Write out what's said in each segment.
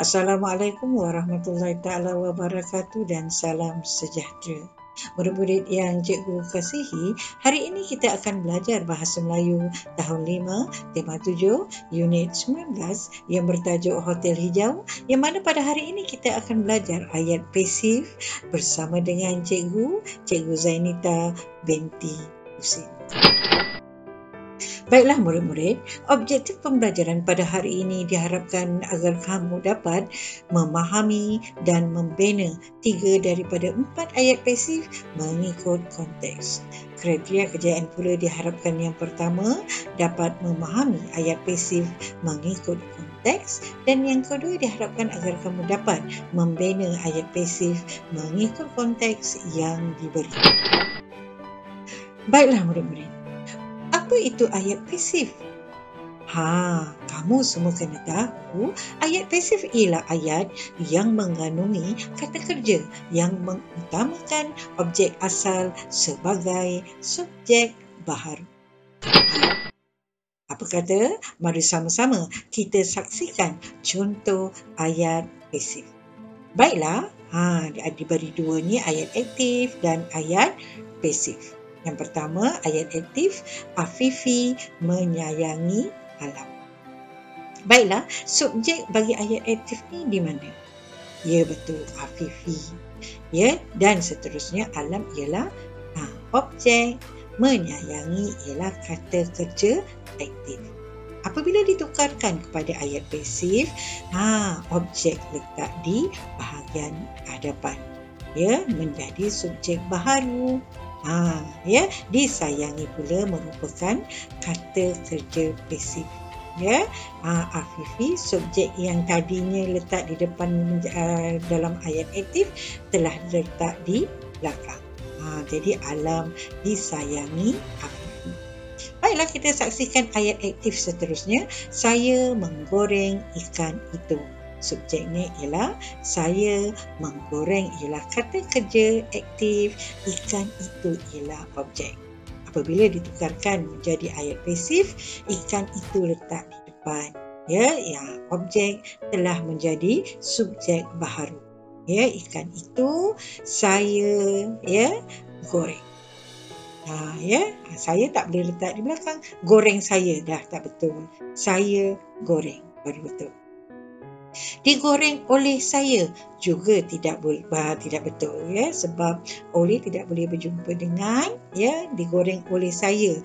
Assalamualaikum warahmatullahi taala wabarakatuh dan salam sejahtera. Murid-murid yang cikgu kasihi, hari ini kita akan belajar Bahasa Melayu tahun 5, tema 7, unit 19 yang bertajuk Hotel Hijau, yang mana pada hari ini kita akan belajar ayat pasif bersama dengan Cikgu Zainita binti Husin. Baiklah murid-murid, objektif pembelajaran pada hari ini diharapkan agar kamu dapat memahami dan membina 3 daripada 4 ayat pasif mengikut konteks. Kriteria kejayaan pula diharapkan yang pertama, dapat memahami ayat pasif mengikut konteks, dan yang kedua diharapkan agar kamu dapat membina ayat pasif mengikut konteks yang diberi. Baiklah murid-murid, apa itu ayat pasif? Kamu semua kena tahu, ayat pasif ialah ayat yang mengandungi kata kerja yang mengutamakan objek asal sebagai subjek baharu. Apa kata? Mari sama-sama kita saksikan contoh ayat pasif. Baiklah, diberi 2 ni, ayat aktif dan ayat pasif. Yang pertama, ayat aktif, Afifi menyayangi alam. Baiklah, subjek bagi ayat aktif ni di mana? Ya, betul, Afifi. Ya, dan seterusnya alam ialah objek, menyayangi ialah kata kerja aktif. Apabila ditukarkan kepada ayat pasif, objek letak di bahagian hadapan. Ya, menjadi subjek baharu. Disayangi pula merupakan kata kerja pasif. Afifi, subjek yang tadinya letak di depan dalam ayat aktif telah letak di belakang. Jadi alam disayangi Afifi. Baiklah, kita saksikan ayat aktif seterusnya. Saya menggoreng ikan itu. Subjeknya ialah saya menggoreng ialah kata kerja aktif, ikan itu ialah objek. Apabila ditukarkan menjadi ayat pasif, ikan itu letak di depan. Objek telah menjadi subjek baharu. Ikan itu saya goreng. Saya tak boleh letak di belakang. Goreng saya dah tak betul. Saya goreng baru betul. Digoreng oleh saya juga tidak betul, sebab oleh tidak boleh berjumpa dengan digoreng oleh saya.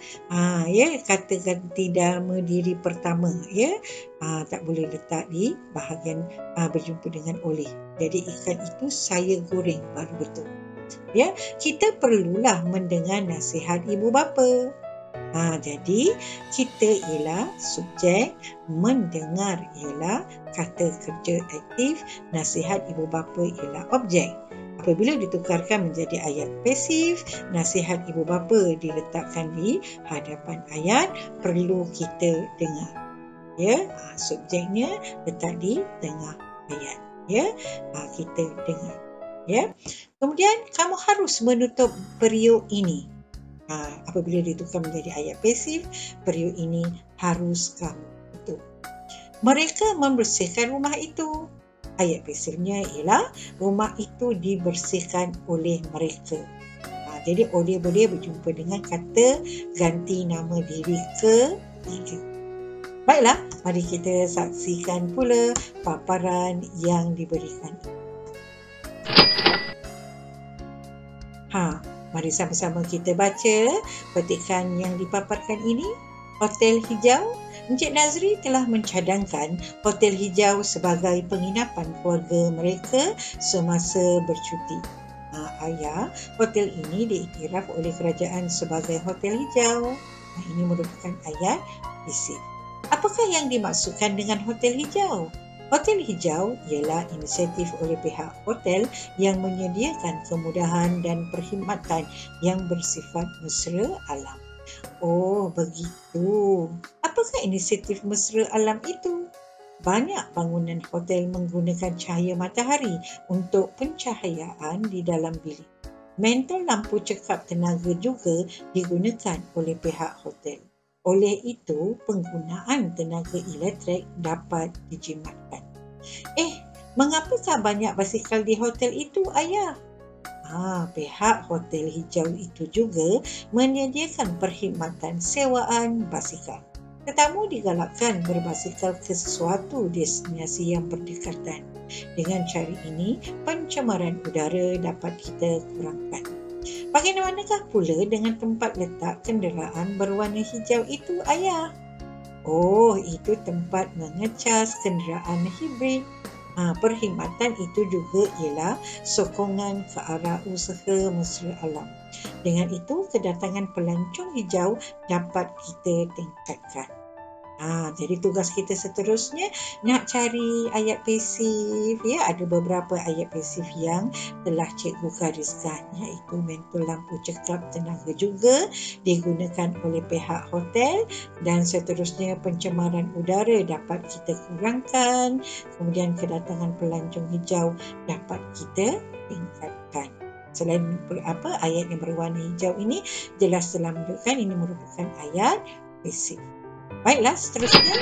Kata ganti dharma diri pertama, tak boleh letak di bahagian berjumpa dengan oleh. Jadi ikan itu saya goreng baru betul. Kita perlulah mendengar nasihat ibu bapa. Jadi kita ialah subjek, mendengar ialah kata kerja aktif, nasihat ibu bapa ialah objek. Apabila ditukarkan menjadi ayat pasif, nasihat ibu bapa diletakkan di hadapan ayat, perlu kita dengar. Subjeknya letak di tengah ayat. Kita dengar. Kemudian kamu harus menutup periuk ini. Apabila ditukar menjadi ayat pasif, periuk ini harus kamu tutup. Mereka membersihkan rumah itu. Ayat pasifnya ialah rumah itu dibersihkan oleh mereka. Jadi oleh boleh berjumpa dengan kata ganti nama diri ketiga. Baiklah, mari kita saksikan pula paparan yang diberikan. Mari sama-sama kita baca petikan yang dipaparkan ini. Hotel Hijau. Encik Nazri telah mencadangkan Hotel Hijau sebagai penginapan keluarga mereka semasa bercuti. Hotel ini diiktiraf oleh kerajaan sebagai Hotel Hijau. Ini merupakan ayat pasif. Apakah yang dimaksudkan dengan Hotel Hijau? Hotel Hijau ialah inisiatif oleh pihak hotel yang menyediakan kemudahan dan perkhidmatan yang bersifat mesra alam. Oh, begitu. Apakah inisiatif mesra alam itu? Banyak bangunan hotel menggunakan cahaya matahari untuk pencahayaan di dalam bilik. Mentol lampu cekap tenaga juga digunakan oleh pihak hotel. Oleh itu, penggunaan tenaga elektrik dapat dijimatkan. Mengapakah banyak basikal di hotel itu, Ayah? Pihak hotel hijau itu juga menyediakan perkhidmatan sewaan basikal. Tetamu digalakkan berbasikal ke sesuatu destinasi yang berdekatan. Dengan cara ini, pencemaran udara dapat kita kurangkan. Bagaimanakah pula dengan tempat letak kenderaan berwarna hijau itu, Ayah? Oh, itu tempat mengecas kenderaan hibrid. Perkhidmatan itu juga ialah sokongan ke arah usaha mesra alam. Dengan itu, kedatangan pelancong hijau dapat kita tingkatkan. Jadi tugas kita seterusnya nak cari ayat pasif. Ya, ada beberapa ayat pasif yang telah cikgu gariskan, iaitu mentul lampu cekap tenaga juga digunakan oleh pihak hotel, dan seterusnya pencemaran udara dapat kita kurangkan. Kemudian kedatangan pelancong hijau dapat kita tingkatkan. Selain ayat yang berwarna hijau ini jelas telah menunjukkan ini merupakan ayat pasif. Baiklah, seterusnya.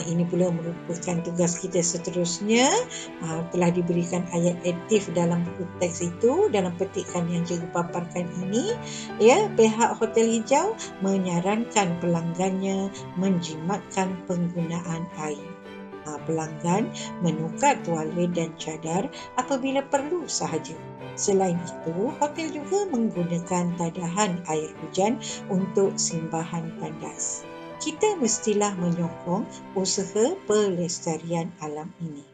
Ini pula merupakan tugas kita seterusnya. Telah diberikan ayat aktif dalam buku teks itu, dalam petikan yang cikgu paparkan ini. Ya, pihak hotel hijau menyarankan pelanggannya menjimatkan penggunaan air. Pelanggan menukar tuala dan cadar apabila perlu sahaja. Selain itu, hotel juga menggunakan tadahan air hujan untuk simbahan tandas. Kita mestilah menyokong usaha pelestarian alam ini.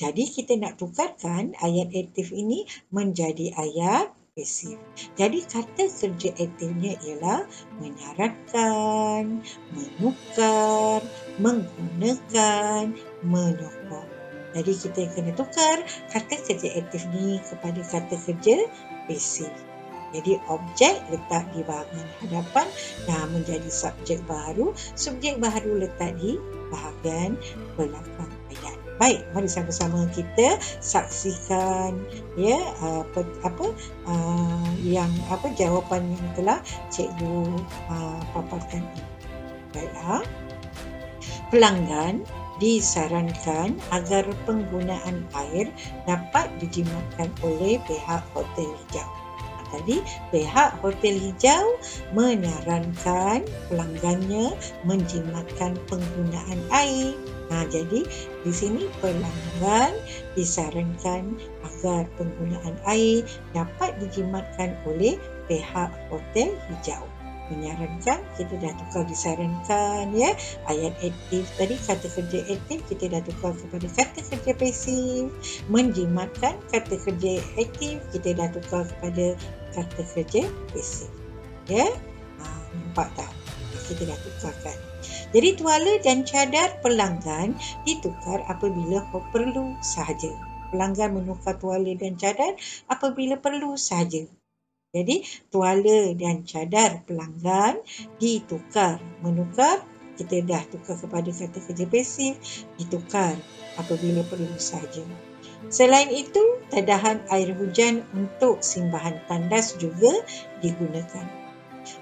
Jadi kita nak tukarkan ayat aktif ini menjadi ayat pasif. Jadi kata kerja aktifnya ialah menyarankan, menukar, menggunakan, menyokong. Jadi kita kena tukar kata kerja aktif ni kepada kata kerja pasif. Jadi objek letak di bahagian hadapan dah menjadi subjek baharu. Subjek baharu letak di bahagian belakang ayat. Baik, mari sama-sama kita saksikan jawapan yang telah cikgu paparkan ini. Baiklah. Pelanggan disarankan agar penggunaan air dapat dijimatkan oleh pihak hotel hijau. Tadi pihak hotel hijau menyarankan pelanggannya menjimatkan penggunaan air. Jadi di sini pelanggan disarankan agar penggunaan air dapat dijimatkan oleh pihak hotel hijau. Menyarankan, kita dah tukar disarankan, ya. Ayat aktif tadi, kata kerja aktif kita dah tukar kepada kata kerja pasif. Menjimatkan, kata kerja aktif kita dah tukar kepada kata kerja pasif, ya. Nampak tak? Kita dah tukarkan. Jadi tuala dan cadar pelanggan ditukar apabila perlu sahaja. Pelanggan menukar tuala dan cadar apabila perlu sahaja. Jadi, tuala dan cadar pelanggan menukar, kita dah tukar kepada kata kerja pasif, ditukar apabila perlu sahaja. Selain itu, tadahan air hujan untuk simbahan tandas juga digunakan.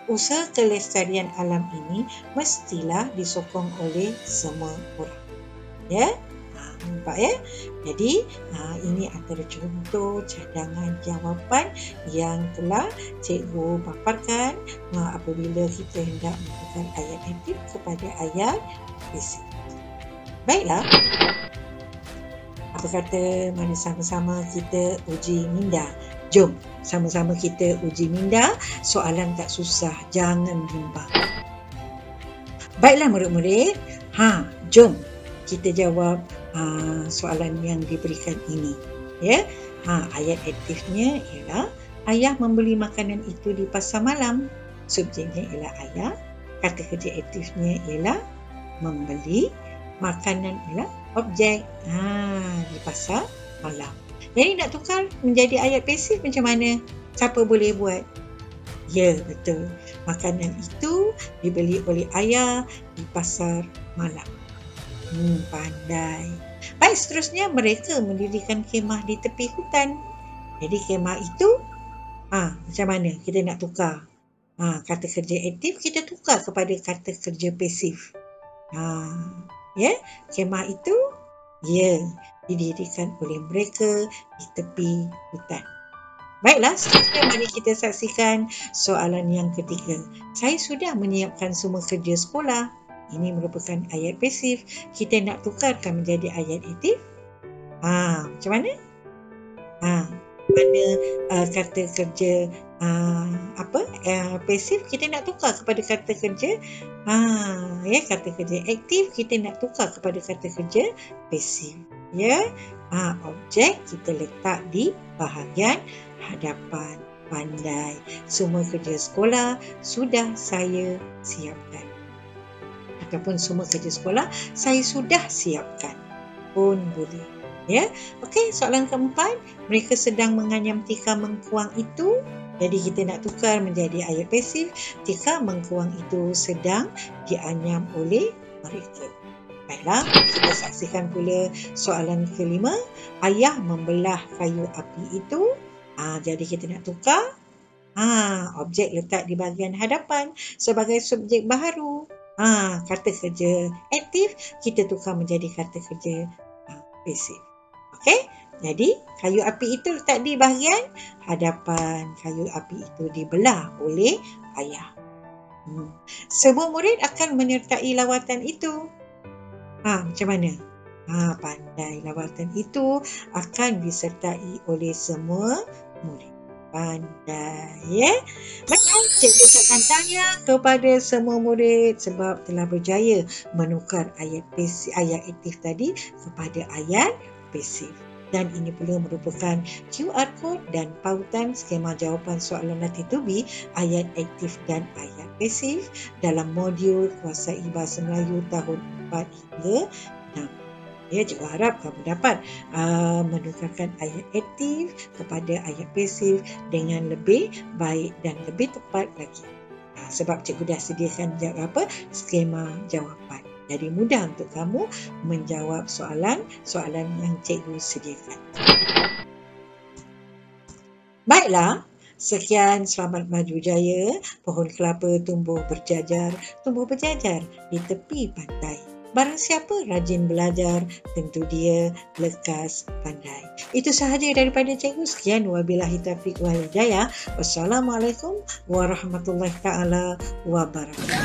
Usaha kelestarian alam ini mestilah disokong oleh semua orang. Ya? Nampak, ya? Jadi, ini antara contoh cadangan jawapan yang telah cikgu paparkan apabila kita hendak menggunakan ayat aktif kepada ayat pasif. Baiklah. Apa kata, mari sama-sama kita uji minda. Jom, sama-sama kita uji minda. Soalan tak susah, jangan bimbang. Baiklah murid-murid. Jom kita jawab soalan yang diberikan ini. Ya, ayat aktifnya ialah ayah membeli makanan itu di pasar malam. Subjeknya ialah ayah. Kata kerja aktifnya ialah membeli. Makanan ialah objek. Di pasar malam. Jadi nak tukar menjadi ayat pasif macam mana? Siapa boleh buat? Ya, betul. Makanan itu dibeli oleh ayah di pasar malam. Pandai. Baik, seterusnya mereka mendirikan kemah di tepi hutan. Jadi kemah itu macam mana kita nak tukar? Kata kerja aktif kita tukar kepada kata kerja pasif. Ya, kemah itu Ya, didirikan oleh mereka di tepi hutan. Baiklah, seterusnya mari kita saksikan soalan yang ketiga. Saya sudah menyiapkan semua kerja sekolah. Ini merupakan ayat pasif. Kita nak tukarkan menjadi ayat aktif. Macam mana? Mana kata kerja pasif kita nak tukar kepada kata kerja kata kerja aktif kita nak tukar kepada kata kerja pasif. Objek kita letak di bahagian hadapan. Pandai. Semua kerja sekolah sudah saya siapkan. Ataupun semua kerja sekolah saya sudah siapkan pun boleh. Okey, soalan keempat, mereka sedang menganyam tikar mengkuang itu. Jadi kita nak tukar menjadi ayat pasif. Tikar mengkuang itu sedang dianyam oleh mereka. Baiklah, kita saksikan pula soalan kelima. Ayah membelah kayu api itu. Jadi kita nak tukar. Objek letak di bahagian hadapan sebagai subjek baharu. Kata kerja aktif kita tukar menjadi kata kerja pasif. Okey, jadi kayu api itu letak di bahagian hadapan. Kayu api itu dibelah oleh ayah. Semua murid akan menyertai lawatan itu. Macam mana? Pandai. Lawatan itu akan disertai oleh semua murid. Pandai. Baiklah, cikgu akan tanya kepada semua murid sebab telah berjaya menukar ayat aktif tadi kepada ayat pasif. Dan ini pula merupakan QR code dan pautan skema jawapan soalan latih tubi ayat aktif dan ayat pasif dalam modul Kuasai Bahasa Melayu tahun 4 hingga 6. Cikgu harap kamu dapat menukarkan ayat aktif kepada ayat pasif dengan lebih baik dan lebih tepat lagi. Sebab cikgu dah sediakan skema jawapan. Jadi mudah untuk kamu menjawab soalan yang cikgu sediakan. Baiklah, sekian, selamat maju jaya. Pohon kelapa tumbuh berjajar di tepi pantai. Barang siapa rajin belajar, tentu dia lekas pandai. Itu sahaja daripada cikgu. Sekian, wabillahi taufiq wal hidayah. Wassalamualaikum warahmatullahi taala wabarakatuh.